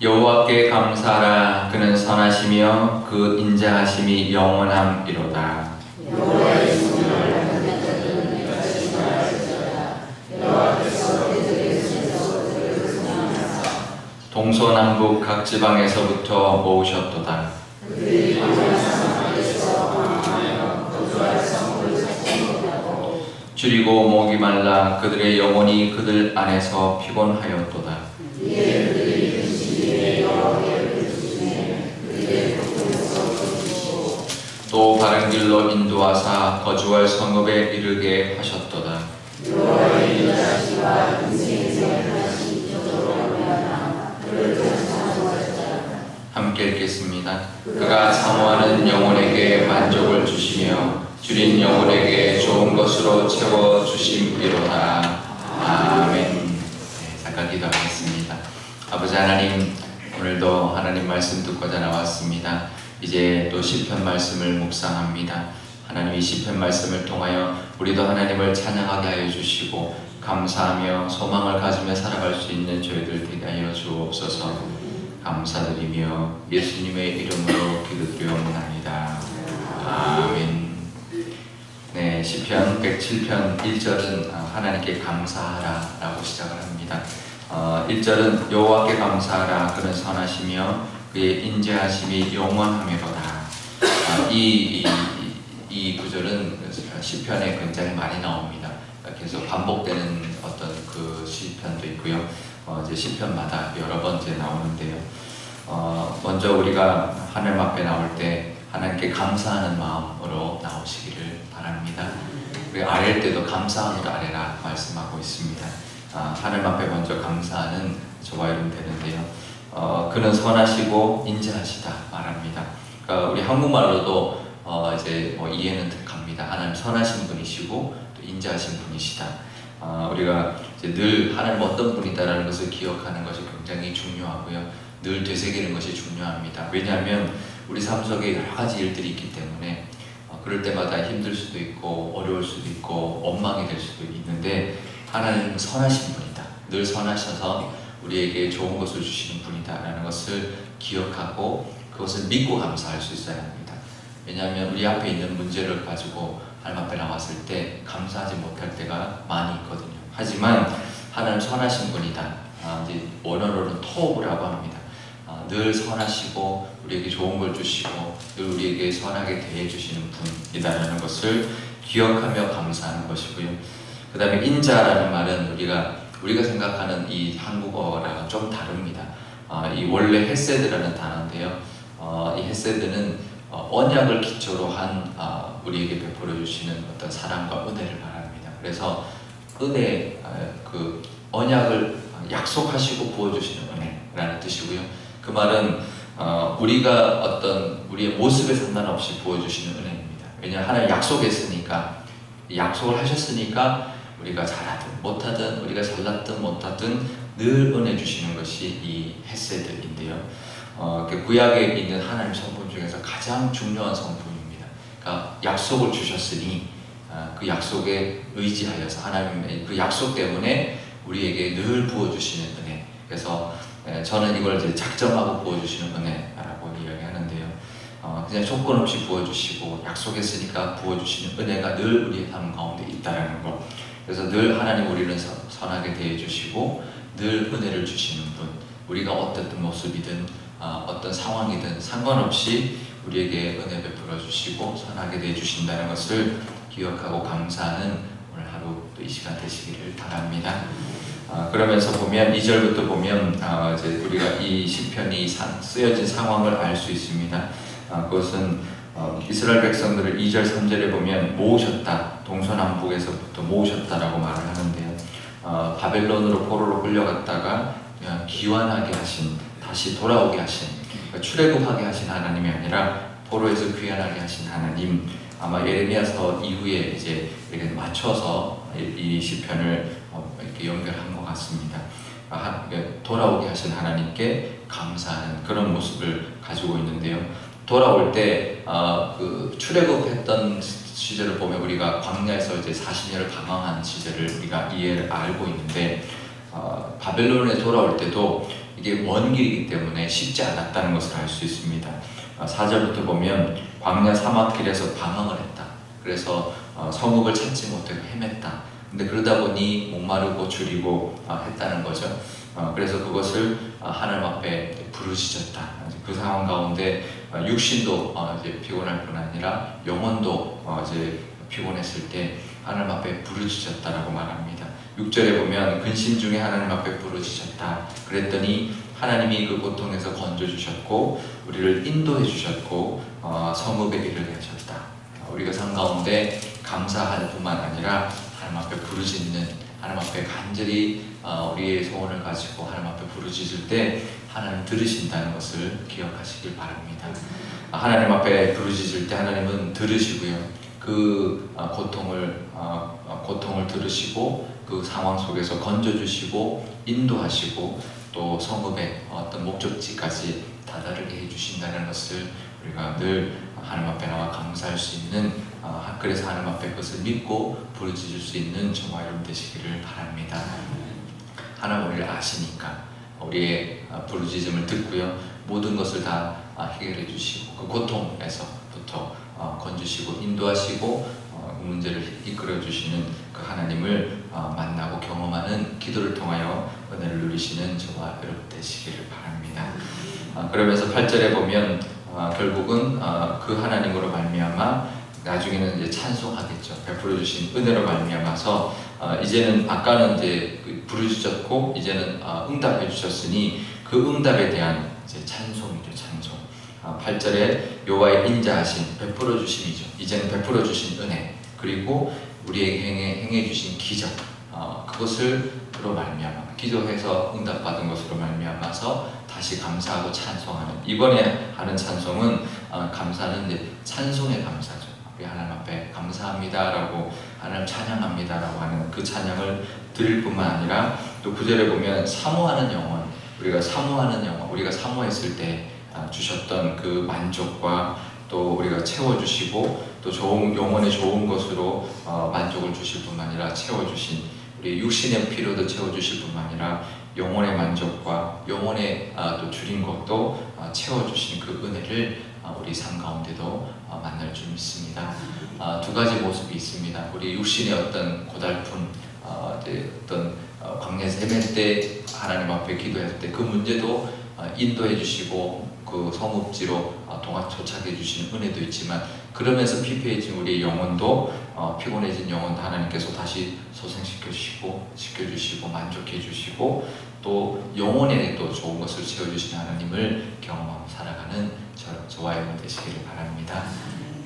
여호와께 감사하라. 그는 선하시며 그 인자하심이 영원함이로다. 여호와의 성령을 받는 여호와께서 그들의 손에서 승리하사 동서남북 각 지방에서부터 모으셨도다. 그들이 광야에서 방황하여 거주할 성읍을 찾지. 줄이고 목이 말라 그들의 영혼이 그들 안에서 피곤하였도다. 이에 그들이 근심에 여호와를 부르시매 그들의 고통에서 거두시고 또 바른 길로 인도하사 거주할 성읍에 이르게 하셨도다. 여호와의 인자하시와 인생의 생활하신 이적으로 말미암아 그를 찬송하였다. 함께 읽겠습니다. 그가 사모하는 영혼에게 만족을 주시며 줄인 영혼에게 좋은 것으로 채워 주심이로다. 아멘. 잠깐 기도하겠습니다. 아버지 하나님, 오늘도 하나님 말씀 듣고자 나왔습니다. 이제 또 시편 말씀을 묵상합니다. 하나님, 이 시편 말씀을 통하여 우리도 하나님을 찬양하게 하여 주시고 감사하며 소망을 가지며 살아갈 수 있는 저희들 되게 하여 주옵소서. 감사드리며 예수님의 이름으로 기도드리옵나이다. 아멘. 네, 시편 107편 1절은 하나님께 감사하라 라고 시작을 합니다. 1절은 여호와께 감사하라. 그는 선하시며 그의 인자하심이 영원하미로다. 이 구절은 시편에 굉장히 많이 나옵니다. 계속 반복되는 어떤 그 시편도 있고요. 이제 시편마다 여러 번째 나오는데요. 먼저 우리가 하나님 앞에 나올 때 하나님께 감사하는 마음으로 나오시기를 바랍니다. 우리 아랠 때도 감사함으로 아뢰라 말씀하고 있습니다. 하나님 앞에 먼저 감사하는 저와 여러분 되는데요. 그는 선하시고 인자하시다 말합니다. 그러니까 우리 한국말로도 이제 이해는 갑니다. 하나님 선하신 분이시고 또 인자하신 분이시다. 우리가 이제 늘 하나님 어떤 분이다라는 것을 기억하는 것이 굉장히 중요하고요. 늘 되새기는 것이 중요합니다. 왜냐하면 우리 삶 속에 여러 가지 일들이 있기 때문에 그럴 때마다 힘들 수도 있고 어려울 수도 있고 원망이 될 수도 있는데 하나님은 선하신 분이다. 늘 선하셔서 우리에게 좋은 것을 주시는 분이다 라는 것을 기억하고 그것을 믿고 감사할 수 있어야 합니다. 왜냐하면 우리 앞에 있는 문제를 가지고 하나님 앞에 나왔을 때 감사하지 못할 때가 많이 있거든요. 하지만 하나님 선하신 분이다. 이제 원어로는 토브라고 합니다. 늘 선하시고 우리에게 좋은 걸 주시고 늘 우리에게 선하게 대해주시는 분이다라는 것을 기억하며 감사하는 것이고요. 그 다음에 인자라는 말은 우리가 생각하는 이 한국어랑 좀 다릅니다. 이 원래 헤세드라는 단어인데요. 이 헤세드는 언약을 기초로 한 우리에게 베풀어 주시는 어떤 사랑과 은혜를 말합니다. 그래서 은혜, 그 언약을 약속하시고 부어주시는 은혜라는 뜻이고요. 그 말은 우리가 어떤 우리의 모습에 상관없이 부어주시는 은혜입니다. 왜냐하면 하나님 약속했으니까, 약속을 하셨으니까 우리가 잘하든 못하든 우리가 잘났든 못하든 늘 은혜 주시는 것이 이 헤세드인데요. 구약에 있는 하나님 성품 중에서 가장 중요한 성품입니다. 그러니까 약속을 주셨으니 그 약속에 의지하여서 하나님의 그 약속 때문에 우리에게 늘 부어주시는 은혜. 그래서 저는 이걸 이제 작정하고 부어주시는 은혜라고 이야기하는데요. 그냥 조건 없이 부어주시고 약속했으니까 부어주시는 은혜가 늘 우리의 삶 가운데 있다라는 것. 그래서 늘 하나님 우리를 선하게 대해주시고 늘 은혜를 주시는 분. 우리가 어떤 모습이든 어떤 상황이든 상관없이 우리에게 은혜 베풀어 주시고 선하게 대해주신다는 것을 기억하고 감사하는 오늘 하루 또 이 시간 되시기를 바랍니다. 그러면서 보면 2절부터 보면 이제 우리가 이 시편이 쓰여진 상황을 알 수 있습니다. 그것은 이스라엘 백성들을 2절 3절에 보면 모으셨다, 동서남북에서부터 모으셨다라고 말을 하는데요. 바벨론으로 포로로 끌려갔다가 그냥 귀환하게 하신, 다시 돌아오게 하신, 그러니까 출애굽하게 하신 하나님이 아니라 포로에서 귀환하게 하신 하나님. 아마 예레미야서 이후에 이제 이렇게 맞춰서 이 시편을 이렇게 연결한 것 같습니다. 돌아오게 하신 하나님께 감사하는 그런 모습을 가지고 있는데요. 돌아올 때 그 출애굽했던 시절을 보면 우리가 광야에서 이제 40년을 방황한 시절을 우리가 알고 있는데 바벨론에 돌아올 때도 이게 먼 길이기 때문에 쉽지 않았다는 것을 알 수 있습니다. 4절부터 보면 광야 사막길에서 방황을 했다. 그래서 성읍을 찾지 못하고 헤맸다. 근데 그러다 보니 목마르고 줄이고 했다는 거죠. 그래서 그것을 하나님 앞에 부르짖었다. 그 상황 가운데 육신도 이제 피곤할 뿐 아니라 영혼도 이제 피곤했을 때 하나님 앞에 부르짖었다라고 말합니다. 6절에 보면 근심 중에 하나님 앞에 부르짖었다. 그랬더니 하나님이 그 고통에서 건져주셨고 우리를 인도해 주셨고 성읍에 이르게 하셨다. 우리가 삶 가운데 감사할 뿐만 아니라 하나님 앞에 부르짖는, 하나님 앞에 간절히 우리의 소원을 가지고 하나님 앞에 부르짖을 때 하나님 들으신다는 것을 기억하시길 바랍니다. 하나님 앞에 부르짖을 때 하나님은 들으시고요. 그 고통을 들으시고 그 상황 속에서 건져주시고 인도하시고 또 성읍의 어떤 목적지까지 다다르게 해주신다는 것을 우리가 늘 하나님 앞에 나와 감사할 수 있는, 그래서 하나님 앞에 그것을 믿고 부르짖을 수 있는 저와 여러분 되시기를 바랍니다. 하나님 우리를 아시니까 우리의 부르짖음을 듣고요, 모든 것을 다 해결해 주시고 그 고통에서부터 건주시고 인도하시고 문제를 이끌어 주시는 그 하나님을 만나고 경험하는 기도를 통하여 은혜를 누리시는 저와 여러분 되시기를 바랍니다. 그러면서 8절에 보면 결국은 그 하나님으로 말미암아 나중에는 이제 찬송하겠죠. 베풀어 주신 은혜로 말미암아서 이제는 아까는 이제 부르짖었고 이제는 응답해 주셨으니 그 응답에 대한 이제 찬송이죠. 찬송. 8절에 여호와의 인자하신 베풀어 주심이죠. 이제는 베풀어 주신 은혜, 그리고 우리에게 행해 주신 기적, 그것으로 말미암아 기도해서 응답받은 것으로 말미암아서 다시 감사하고 찬송하는, 이번에 하는 찬송은 감사는 이제 찬송의 감사죠. 우리 하나님 앞에 감사합니다라고, 하나님 찬양합니다라고 하는 그 찬양을 드릴 뿐만 아니라 또 9절에 보면 사모하는 영혼, 우리가 사모하는 영혼, 우리가 사모했을 때 주셨던 그 만족과 또 우리가 채워주시고 또 좋은 영혼의 좋은 것으로 만족을 주실 뿐만 아니라 채워주신, 우리 육신의 필요도 채워주실 뿐만 아니라 영혼의 만족과 영혼의 또 줄인 것도 채워주신 그 은혜를 우리 삶 가운데도 만날 줄 믿습니다. 두 가지 모습이 있습니다. 우리 육신의 어떤 고달픈 어떤 광야에서 헤맬 때 하나님 앞에 기도할 때 그 문제도 인도해 주시고 그 성읍지로 도착해 주시는 은혜도 있지만, 그러면서 피폐해진 우리의 영혼도 피곤해진 영혼도 하나님께서 다시 소생시켜 주시고 지켜주시고 만족해 주시고 또 영혼에 또 좋은 것을 채워주시는 하나님을 경험하며 살아가는 저와 여러분 되시기를 바랍니다.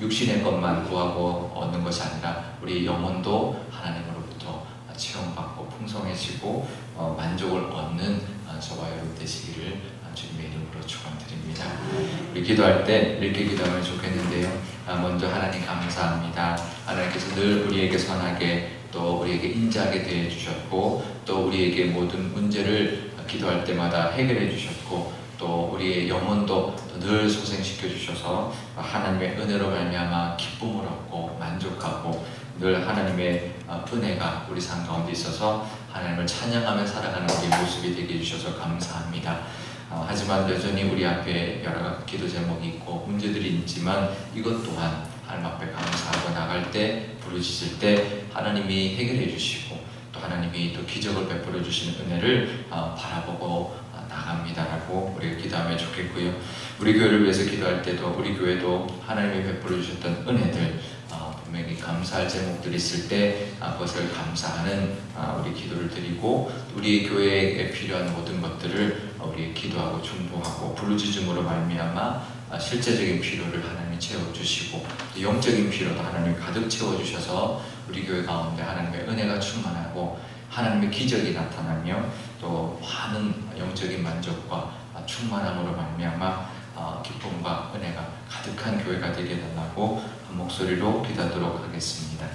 육신의 것만 구하고 얻는 것이 아니라 우리 영혼도 하나님으로부터 체험받고 풍성해지고 만족을 얻는 저와 여러분 되시기를 주님의 이름으로 축원드립니다. 우리 기도할 때 이렇게 기도하면 좋겠는데요. 먼저 하나님 감사합니다. 하나님께서 늘 우리에게 선하게 또 우리에게 인자하게 대해 주셨고 또 우리에게 모든 문제를 기도할 때마다 해결해 주셨고 또 우리의 영혼도 늘 소생시켜 주셔서 하나님의 은혜로 말미암아 기쁨을 얻고 만족하고 늘 하나님의 은혜가 우리 삶 가운데 있어서 하나님을 찬양하며 살아가는 우리의 모습이 되게 해주셔서 감사합니다. 하지만 여전히 우리 앞에 여러 가지 기도 제목이 있고 문제들이 있지만 이것 또한 하나님 앞에 감사하고 나갈 때 부르짖을 때 하나님이 해결해 주시고 또 하나님이 또 기적을 베풀어 주시는 은혜를 바라보고 나갑니다라고 우리가 기도하면 좋겠고요. 우리 교회를 위해서 기도할 때도 우리 교회도 하나님이 베풀어 주셨던 은혜들 분명히 감사할 제목들이 있을 때 그것을 감사하는 우리 기도를 드리고 우리 교회에 필요한 모든 것들을 우리 기도하고 중보하고 부르짖음으로 말미암아 실제적인 필요를 하나님이 채워주시고 영적인 필요도 하나님이 가득 채워주셔서 우리 교회 가운데 하나님의 은혜가 충만하고 하나님의 기적이 나타나며 또 많은 영적인 만족과 충만함으로 말미암아 기쁨과 은혜가 가득한 교회가 되게 달라고 한 목소리로 기도하도록 하겠습니다.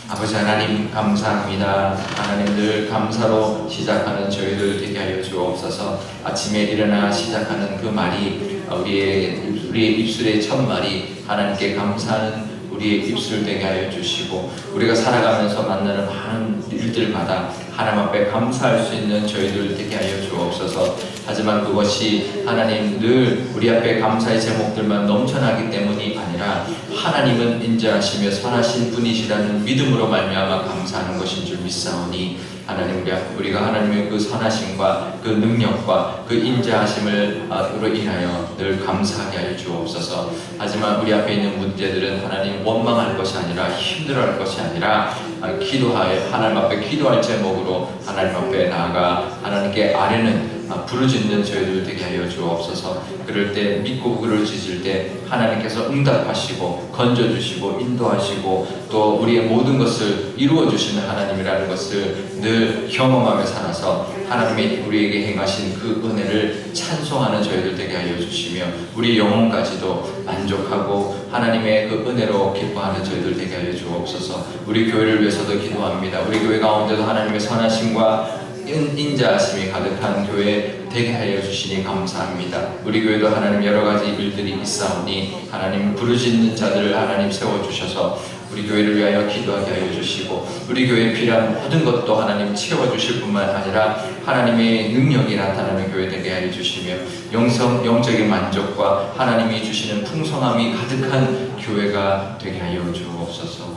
아버지 하나님 감사합니다. 하나님 늘 감사로 시작하는 저희들 되게 하여 주옵소서. 아침에 일어나 시작하는 그 말이 우리의 입술의 첫 말이 하나님께 감사하는 우리 우리의 입술 되게 하여 주시고 우리가 살아가면서 만나는 많은 일들마다 하나님 앞에 감사할 수 있는 저희들 되게 하여 주옵소서. 하지만 그것이 하나님 늘 우리 앞에 감사의 제목들만 넘쳐나기 때문이 아니라 하나님은 인자하시며 선하신 분이시라는 믿음으로 말미암아 감사하는 것인 줄 믿사오니 하나님 우리가 하나님의 그 선하심과 그 능력과 그 인자하심으로 인하여 늘 감사하게 하여 주옵소서. 하지만 우리 앞에 있는 문제들은 하나님 원망할 것이 아니라 힘들어할 것이 아니라 기도하여 하나님 앞에 기도할 제목으로 하나님 앞에 나아가 하나님께 아뢰는 부르짖는 저희들 되게 하여 주옵소서. 그럴 때 믿고 부르짖을 때 하나님께서 응답하시고 건져주시고 인도하시고 또 우리의 모든 것을 이루어주시는 하나님이라는 것을 늘 경험하며 살아서 하나님이 우리에게 행하신 그 은혜를 찬송하는 저희들 되게 하여 주시며 우리 영혼까지도 만족하고 하나님의 그 은혜로 기뻐하는 저희들 되게 하여 주옵소서. 우리 교회를 위해서도 기도합니다. 우리 교회 가운데도 하나님의 선하심과 인자하심이 가득한 교회 되게 하여 주시니 감사합니다. 우리 교회도 하나님 여러 가지 일들이 있사오니 하나님 부르짖는 자들을 하나님 세워주셔서 우리 교회를 위하여 기도하게 하여 주시고 우리 교회에 필요한 모든 것도 하나님 채워주실 뿐만 아니라 하나님의 능력이 나타나는 교회 되게 하여 주시며 영적인 만족과 하나님이 주시는 풍성함이 가득한 교회가 되게 하여 주옵소서.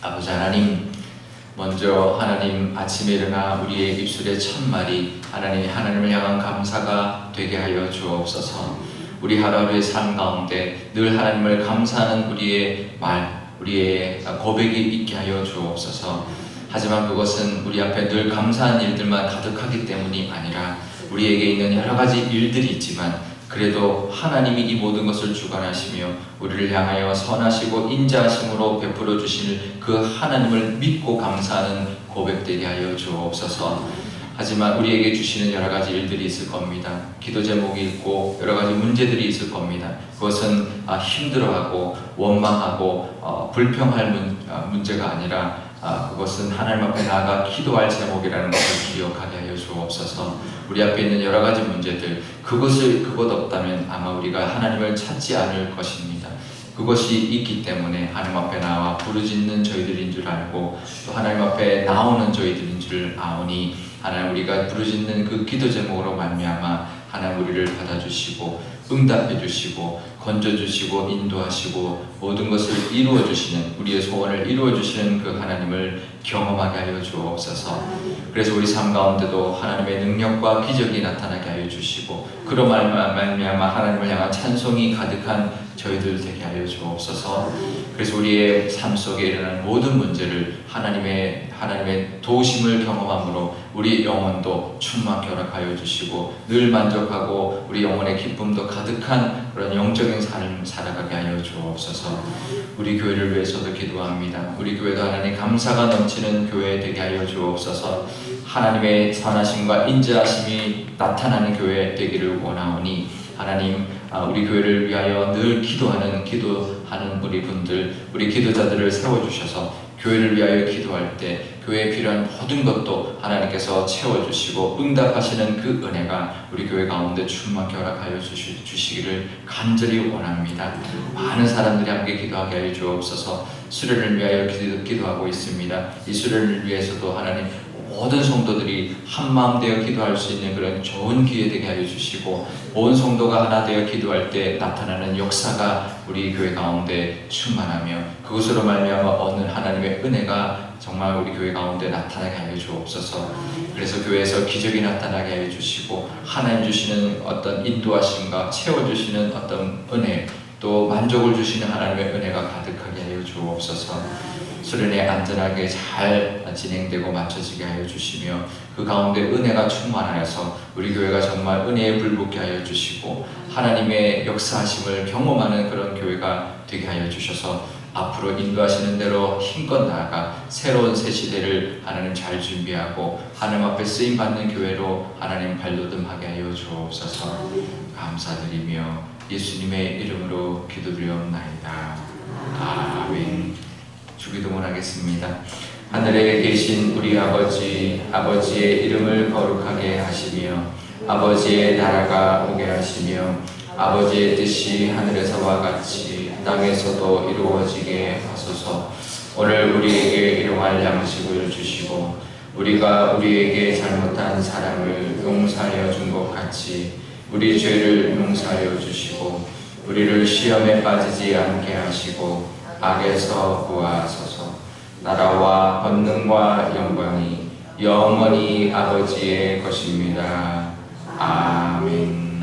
아버지 하나님, 먼저 하나님 아침에 일어나 우리의 입술의 첫말이 하나님을 향한 감사가 되게 하여 주옵소서. 우리 하루하루의 삶 가운데 늘 하나님을 감사하는 우리의 고백이 있게 하여 주옵소서. 하지만 그것은 우리 앞에 늘 감사한 일들만 가득하기 때문이 아니라 우리에게 있는 여러 가지 일들이 있지만 그래도 하나님이 이 모든 것을 주관하시며 우리를 향하여 선하시고 인자하심으로 베풀어 주실 그 하나님을 믿고 감사하는 고백되게 하여 주옵소서. 하지만 우리에게 주시는 여러 가지 일들이 있을 겁니다. 기도 제목이 있고 여러 가지 문제들이 있을 겁니다. 그것은 힘들어하고 원망하고 불평할 문제가 아니라 그것은 하나님 앞에 나아가 기도할 제목이라는 것을 기억하게 하여 주옵소서. 우리 앞에 있는 여러 가지 문제들, 그것 없다면 아마 우리가 하나님을 찾지 않을 것입니다. 그것이 있기 때문에 하나님 앞에 나와 부르짖는 저희들인 줄 알고 또 하나님 앞에 나오는 저희들인 줄 아오니 하나님 우리가 부르짖는 그 기도 제목으로 말미암아 하나님 우리를 받아주시고 응답해 주시고 건져주시고 인도하시고 모든 것을 이루어주시는 우리의 소원을 이루어주시는 그 하나님을 경험하게 하여 주옵소서. 그래서 우리 삶 가운데도 하나님의 능력과 기적이 나타나게 하여 주시고 그로 말미암아 하나님을 향한 찬송이 가득한 저희들 되게 하여 주옵소서. 그래서 우리의 삶 속에 일어나는 모든 문제를 하나님의 도우심을 경험함으로 우리 영혼도 충만케 허락하여 주시고 늘 만족하고 우리 영혼의 기쁨도 가득한 그런 영적인 삶을 살아가게 하여 주옵소서. 우리 교회를 위해서도 기도합니다. 우리 교회도 하나님 감사가 넘치는 교회 되게 하여 주옵소서. 하나님의 선하심과 인자하심이 나타나는 교회 되기를 원하오니 하나님 우리 교회를 위하여 늘 기도하는 우리 기도자들을 세워주셔서 교회를 위하여 기도할 때 교회에 필요한 모든 것도 하나님께서 채워주시고 응답하시는 그 은혜가 우리 교회 가운데 충만케 허락하여 주시기를 간절히 원합니다. 많은 사람들이 함께 기도하게 하여 주옵소서. 수련을 위하여 기도하고 있습니다. 이 수련을 위해서도 하나님 모든 성도들이 한마음 되어 기도할 수 있는 그런 좋은 기회 되게 하여 주시고 온 성도가 하나 되어 기도할 때 나타나는 역사가 우리 교회 가운데 충만하며 그것으로 말미암아 어느 하나님의 은혜가 정말 우리 교회 가운데 나타나게 하여 주옵소서. 그래서 교회에서 기적이 나타나게 하여 주시고 하나님 주시는 어떤 인도하심과 채워주시는 어떤 은혜 또 만족을 주시는 하나님의 은혜가 가득하게 하여 주옵소서. 수련회 안전하게 잘 진행되고 마쳐지게 하여 주시며 그 가운데 은혜가 충만하여서 우리 교회가 정말 은혜에 불붙게 하여 주시고 하나님의 역사하심을 경험하는 그런 교회가 되게 하여 주셔서 앞으로 인도하시는 대로 힘껏 나아가 새로운 새 시대를 하나님 잘 준비하고 하나님 앞에 쓰임받는 교회로 하나님 발돋움하게 하여 주옵소서. 감사드리며 예수님의 이름으로 기도드리옵나이다. 아멘. 주기도문 하겠습니다. 하늘에 계신 우리 아버지의 이름을 거룩하게 하시며 아버지의 나라가 오게 하시며 아버지의 뜻이 하늘에서와 같이 땅에서도 이루어지게 하소서. 오늘 우리에게 일용할 양식을 주시고 우리가 우리에게 잘못한 사람을 용서하여 준 것 같이 우리 죄를 용서하여 주시고 우리를 시험에 빠지지 않게 하시고 악에서 구하소서. 나라와 권능과 영광이 영원히 아버지의 것입니다. 아멘.